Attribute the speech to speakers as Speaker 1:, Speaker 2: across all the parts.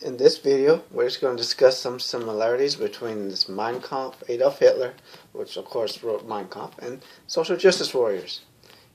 Speaker 1: In this video, we're just going to discuss some similarities between this Mein Kampf, Adolf Hitler, which of course wrote Mein Kampf, and social justice warriors.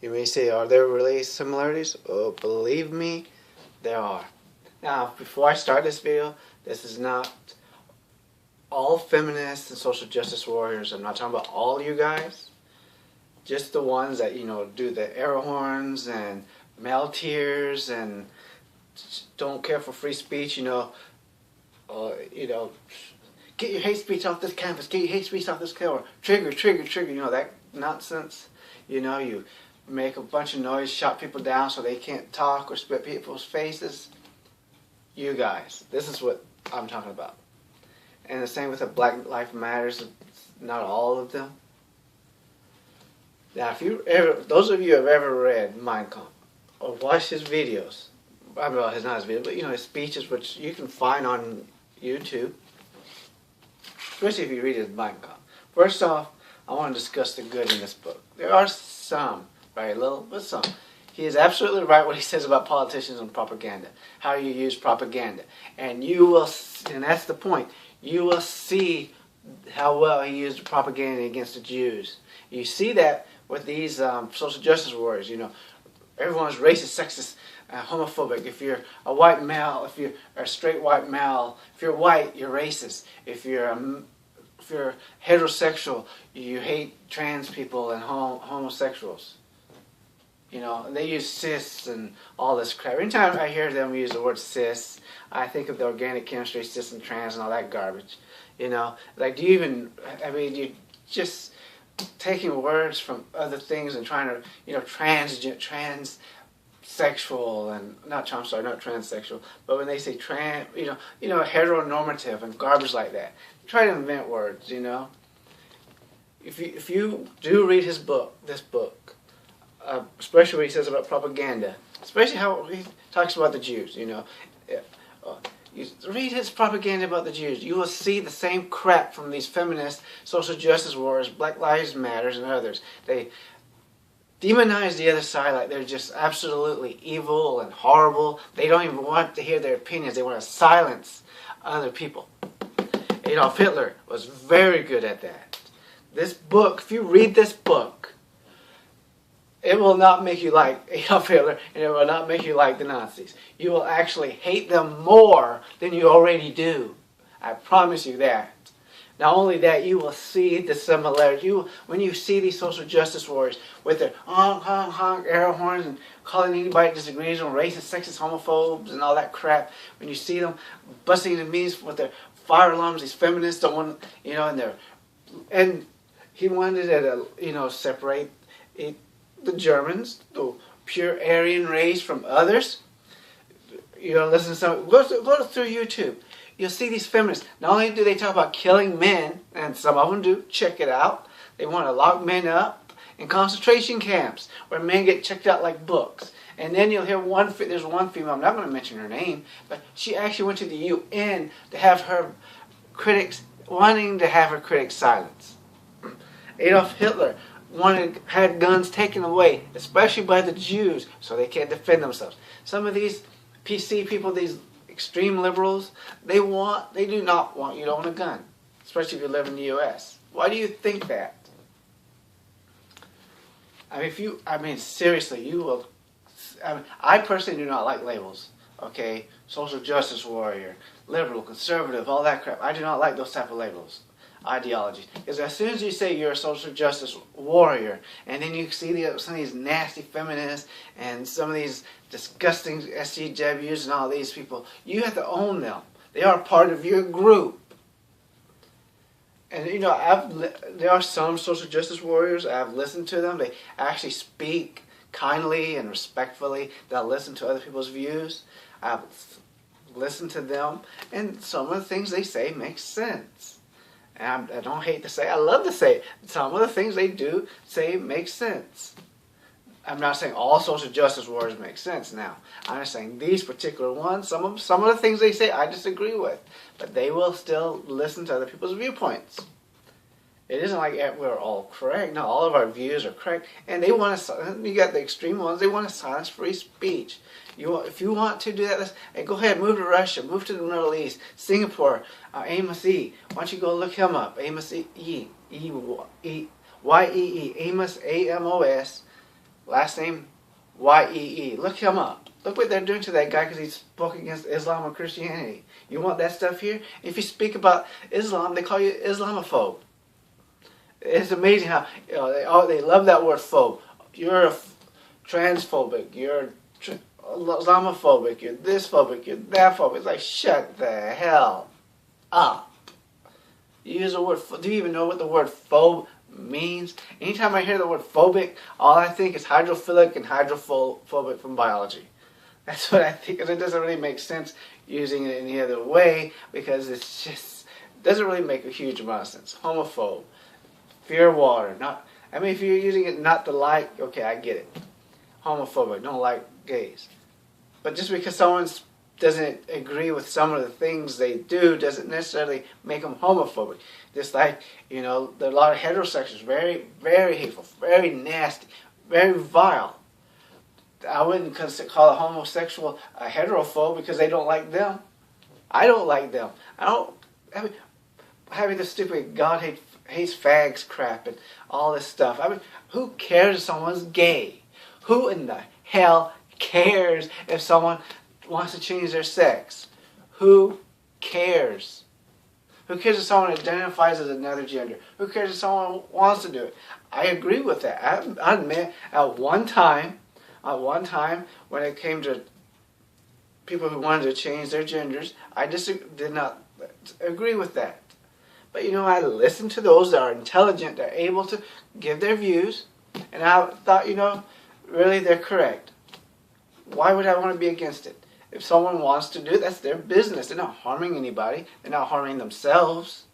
Speaker 1: You may say, are there really similarities? Oh, believe me, there are. Now, before I start this video, this is not all feminists and social justice warriors. I'm not talking about all you guys. Just the ones that, do the air horns and male tears and don't care for free speech, get your hate speech off this campus, get your hate speech off this camera, trigger, that nonsense. You make a bunch of noise, shut people down so they can't talk or spit people's faces. You guys, this is what I'm talking about. And the same with the Black Lives Matters, not all of them. Now, those of you who have ever read Mein Kampf or watched his videos, well, it's not his videos, but his speeches, which you can find on YouTube, especially if you read his Mein Kampf. First off, I want to discuss the good in this book. There are some, very little, but some. He is absolutely right what he says about politicians and propaganda, how you use propaganda. And and that's the point, you will see how well he used propaganda against the Jews. You see that with these social justice warriors, everyone's racist, sexist, homophobic. If you're a white male, if you're a straight white male, if you're white, you're racist. If you're heterosexual, you hate trans people and homosexuals. They use cis and all this crap. Anytime I hear them use the word cis, I think of the organic chemistry, cis and trans and all that garbage. Like, you just taking words from other things and trying to, transsexual and not transsexual, but when they say heteronormative and garbage like that, try to invent words. If you do read this book, especially what he says about propaganda, especially how he talks about the Jews, you read his propaganda about the Jews, you will see the same crap from these feminist, social justice warriors, Black Lives Matters, and others. They demonize the other side like they're just absolutely evil and horrible. They don't even want to hear their opinions. They want to silence other people. Adolf Hitler was very good at that. This book, if you read this book, it will not make you like Adolf Hitler, and it will not make you like the Nazis. You will actually hate them more than you already do. I promise you that. Not only that, you will see the similarity. When you see these social justice warriors with their honk, honk, honk, air horns and calling anybody that disagrees on racist, sexist, homophobes and all that crap, when you see them busting into meetings with their fire alarms, these feminists don't want, and he wanted to, separate the Germans, the pure Aryan race, from others. Listen to some. Go through YouTube. You'll see these feminists. Not only do they talk about killing men, and some of them do. Check it out. They want to lock men up in concentration camps where men get checked out like books. And then you'll hear there's one female. I'm not going to mention her name, but she actually went to the UN to have her critics silenced. Adolf Hitler had guns taken away, especially by the Jews, so they can't defend themselves. Some of these PC people, these extreme liberals, they do not want you to own a gun, especially if you live in the U.S. Why do you think that? Seriously, you will. I personally do not like labels. Okay, social justice warrior, liberal, conservative, all that crap. I do not like those type of labels. Ideologies. Because as soon as you say you're a social justice warrior, and then you see some of these nasty feminists and some of these disgusting SJWs and all these people, you have to own them. They are part of your group. And there are some social justice warriors, I've listened to them. They actually speak kindly and respectfully. They'll listen to other people's views. I've listened to them, and some of the things they say make sense. And I don't hate to say, I love to say, some of the things they do say make sense. I'm not saying all social justice warriors make sense now. I'm just saying these particular ones, some of the things they say I disagree with. But they will still listen to other people's viewpoints. It isn't like we're all correct. No, all of our views are correct. And they want to, you got the extreme ones, they want to silence free speech. If you want to do that, hey, go ahead, move to Russia, move to the Middle East, Singapore, Amos E. Why don't you go look him up? Amos Y-E-E, Amos, A-M-O-S, last name Y-E-E. Look him up. Look what they're doing to that guy because he spoke against Islam or Christianity. You want that stuff here? If you speak about Islam, they call you Islamophobe. It's amazing how they love that word phobe. You're transphobic. You're Islamophobic. You're this phobic. You're that phobic. It's like, shut the hell up. You use the word. Do you even know what the word phobe means? Anytime I hear the word phobic, all I think is hydrophilic and hydrophobic from biology. That's what I think, because it doesn't really make sense using it any other way, because it's just doesn't really make a huge amount of sense. Homophobe. Fear water. If you're using it not to like, okay, I get it. Homophobic, don't like gays. But just because someone doesn't agree with some of the things they do doesn't necessarily make them homophobic. Just like, there are a lot of heterosexuals, very, very hateful, very nasty, very vile. I wouldn't call a homosexual a heterophobe because they don't like them. I don't like them. Having this stupid God hates fags crap and all this stuff. Who cares if someone's gay? Who in the hell cares if someone wants to change their sex? Who cares? Who cares if someone identifies as another gender? Who cares if someone wants to do it? I agree with that. I admit, at one time, when it came to people who wanted to change their genders, I did not agree with that. But I listen to those that are intelligent, that are able to give their views, and I thought, really they're correct. Why would I want to be against it? If someone wants to do it, that's their business. They're not harming anybody. They're not harming themselves.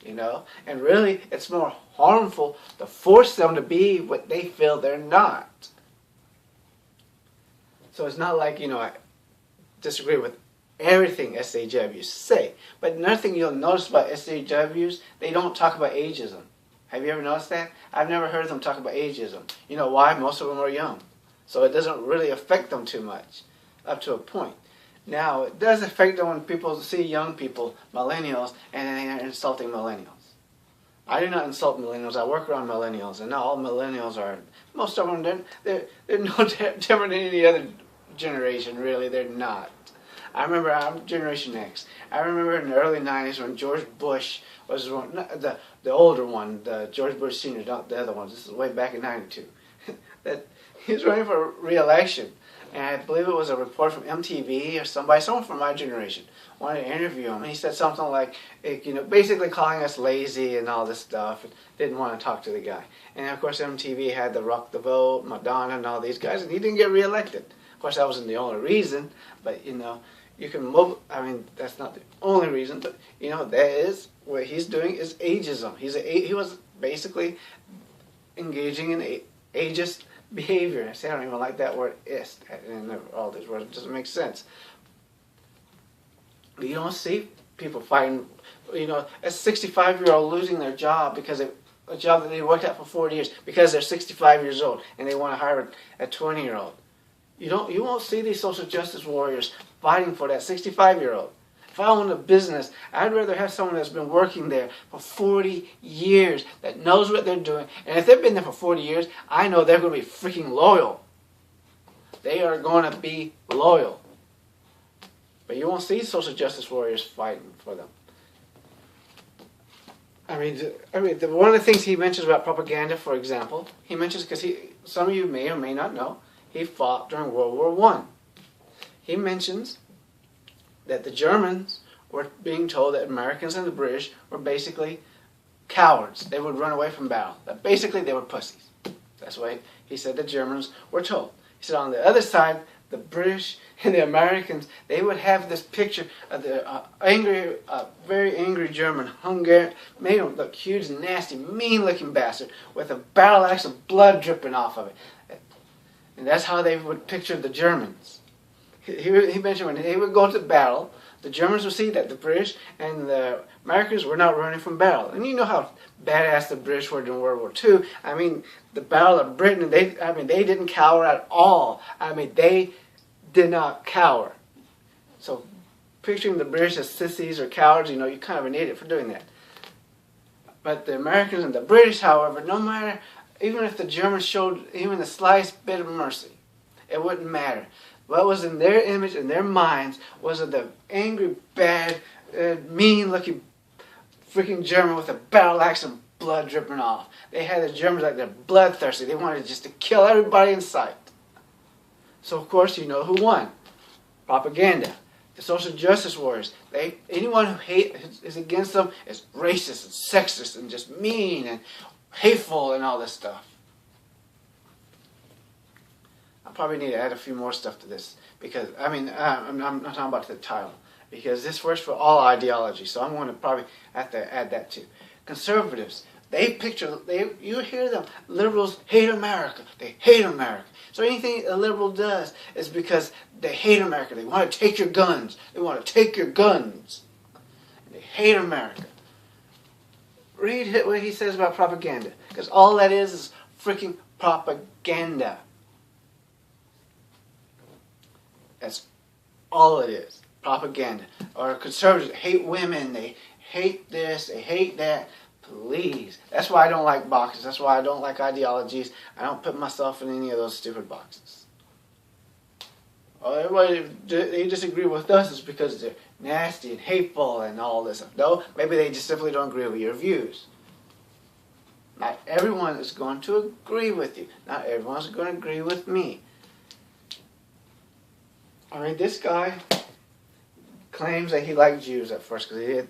Speaker 1: And really, it's more harmful to force them to be what they feel they're not. So it's not like, I disagree with everything SJWs say. But another thing you'll notice about SJWs, they don't talk about ageism. Have you ever noticed that? I've never heard them talk about ageism. You know why? Most of them are young. So it doesn't really affect them too much, up to a point. Now, it does affect them when people see young people, millennials, and they're insulting millennials. I do not insult millennials. I work around millennials, and not all millennials are. Most of them, they're no different than any other generation, really. They're not. I remember, I'm Generation X. I remember in the early 90s when George Bush was the older one, the George Bush Sr., not the other ones. This is way back in 92. That he was running for re-election. And I believe it was a report from MTV or someone from my generation wanted to interview him. And he said something like, basically calling us lazy and all this stuff, and didn't want to talk to the guy. And of course MTV had the Rock the Vote, Madonna, and all these guys, and he didn't get reelected. Of course that wasn't the only reason, but you can that's not the only reason, but that is what he's doing is ageism. He was basically engaging in ageist behavior. I don't even like that word "ist" and all these words. It doesn't make sense. But you don't see people fighting. A 65-year-old losing their job because a job that they worked at for 40 years because they're 65 years old and they want to hire a 20-year-old. You won't see these social justice warriors fighting for that 65-year-old. If I own a business, I'd rather have someone that's been working there for 40 years, that knows what they're doing. And if they've been there for 40 years, I know they're going to be freaking loyal. They are going to be loyal. But you won't see social justice warriors fighting for them. One of the things he mentions about propaganda, for example, he mentions, because some of you may or may not know, he fought during World War I. He mentions that the Germans were being told that Americans and the British were basically cowards. They would run away from battle. That basically they were pussies. That's why he said the Germans were told. He said on the other side, the British and the Americans, they would have this picture of the very angry German, Hungarian, made him look huge, nasty, mean-looking bastard with a battle axe of blood dripping off of it. And that's how they would picture the Germans. He mentioned when they would go to battle, the Germans would see that the British and the Americans were not running from battle. And you know how badass the British were during World War II. I mean, the Battle of Britain, they didn't cower at all. I mean, they did not cower. So picturing the British as sissies or cowards, you're kind of an idiot for doing that. But the Americans and the British, however, no matter, even if the Germans showed even the slightest bit of mercy, it wouldn't matter. What was in their image, in their minds, was of the angry, bad, mean-looking freaking German with a battle axe and blood dripping off. They had the Germans like they're bloodthirsty. They wanted just to kill everybody in sight. So, of course, you know who won. Propaganda. The social justice warriors. Anyone who is against them is racist and sexist and just mean and hateful and all this stuff. I probably need to add a few more stuff to this because, I'm not talking about the title because this works for all ideology, so I'm going to probably have to add that too. Conservatives, you hear them, liberals hate America. They hate America. So anything a liberal does is because they hate America. They want to take your guns. They want to take your guns. They hate America. Read what he says about propaganda, because all that is freaking propaganda. That's all it is. Propaganda. Or conservatives hate women. They hate this. They hate that. Please. That's why I don't like boxes. That's why I don't like ideologies. I don't put myself in any of those stupid boxes. Oh, everybody, they disagree with us is because they're nasty and hateful and all this stuff. No, maybe they just simply don't agree with your views. Not everyone is going to agree with you. Not everyone's going to agree with me. I mean, this guy claims that he liked Jews at first because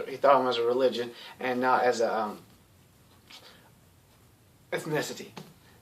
Speaker 1: he thought them as a religion and not as a ethnicity.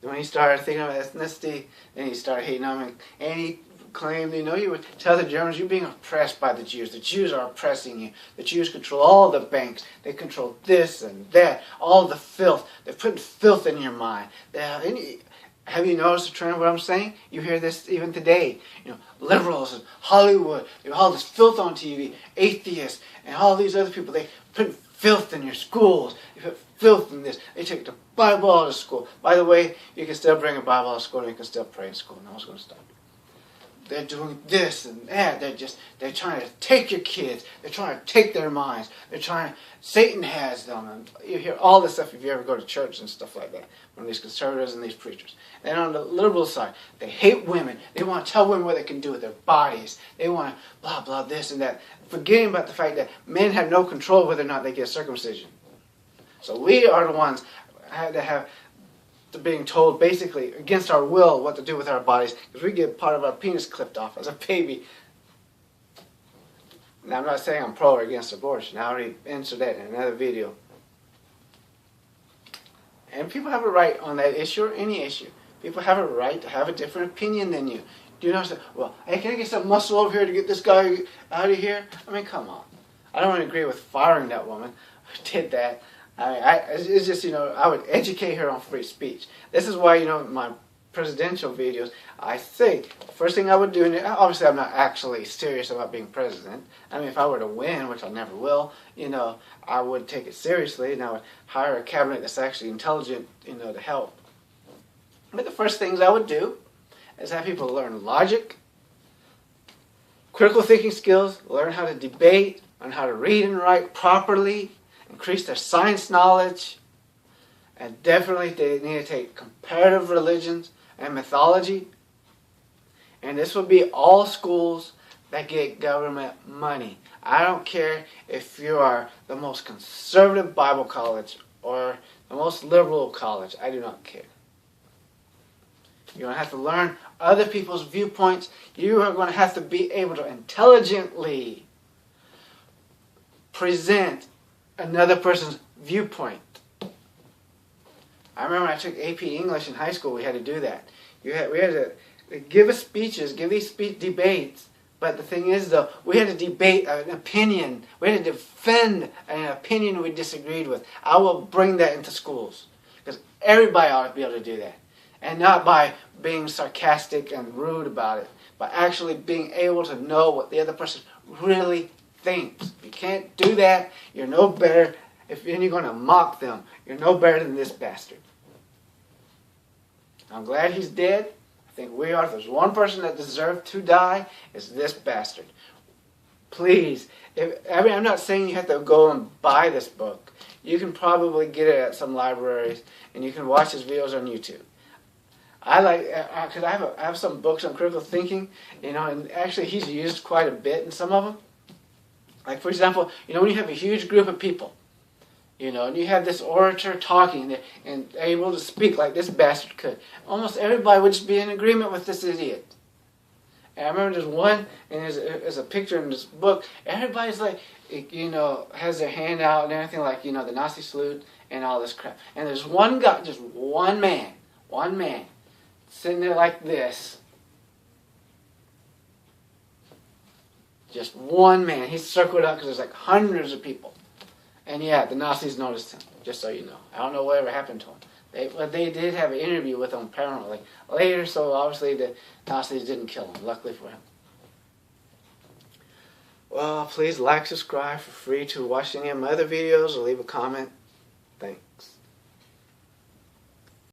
Speaker 1: When he started thinking of ethnicity, then he started hating them, and he claimed, he would tell the Germans, you're being oppressed by the Jews. The Jews are oppressing you. The Jews control all the banks. They control this and that, all the filth. They're putting filth in your mind. Have you noticed the trend of what I'm saying? You hear this even today. Liberals and Hollywood, they have all this filth on TV, atheists, and all these other people, they put filth in your schools. They put filth in this. They take the Bible out of school. By the way, you can still bring a Bible out of school and you can still pray in school. No one's going to stop you. They're doing this and that. They're trying to take your kids. They're trying to take their minds. Satan has them. And you hear all this stuff if you ever go to church and stuff like that from these conservatives and these preachers. And on the liberal side, they hate women. They want to tell women what they can do with their bodies. They want to blah, blah, this and that. Forgetting about the fact that men have no control whether or not they get circumcision. So we are the ones that have being told basically against our will what to do with our bodies because we get part of our penis clipped off as a baby. Now I'm not saying I'm pro or against abortion. I already answered that in another video. And people have a right on that issue or any issue. People have a right to have a different opinion than you. Do you know? Well, hey, can I get some muscle over here to get this guy out of here? I mean, come on. I don't agree with firing that woman who did that. It's just, I would educate her on free speech. This is why, my presidential videos, I think the first thing I would do, and obviously I'm not actually serious about being president. I mean, if I were to win, which I never will, I would take it seriously and I would hire a cabinet that's actually intelligent, to help. But the first things I would do is have people learn logic, critical thinking skills, learn how to debate, learn how to read and write properly, increase their science knowledge, and definitely they need to take comparative religions and mythology. And this would be all schools that get government money. I don't care if you are the most conservative Bible college or the most liberal college. I do not care. You're going to have to learn other people's viewpoints. You are going to have to be able to intelligently present another person's viewpoint. I remember I took AP English in high school. We had to do that. We had to give us speeches, give these debates. But the thing is, though, we had to debate an opinion. We had to defend an opinion we disagreed with. I will bring that into schools because everybody ought to be able to do that, and not by being sarcastic and rude about it, but actually being able to know what the other person really thinks. If you can't do that, you're no better. If you're going to mock them, you're no better than this bastard. I'm glad he's dead. I think we are. If there's one person that deserved to die, it's this bastard. Please, I'm not saying you have to go and buy this book. You can probably get it at some libraries, and you can watch his videos on YouTube. I like, because I have some books on critical thinking, and actually he's used quite a bit in some of them. Like, for example, when you have a huge group of people, and you have this orator talking and able to speak like this bastard could, almost everybody would just be in agreement with this idiot. And I remember there's one, and there's a picture in this book, everybody's like, has their hand out and everything like, the Nazi salute and all this crap. And there's one guy, just one man, sitting there like this. Just one man. He's circled up because there's like hundreds of people. And yeah, the Nazis noticed him, just so you know. I don't know whatever happened to him. They did have an interview with him apparently later, so obviously the Nazis didn't kill him, luckily for him. Well, please like, subscribe for free to watch any of my other videos, or leave a comment. Thanks.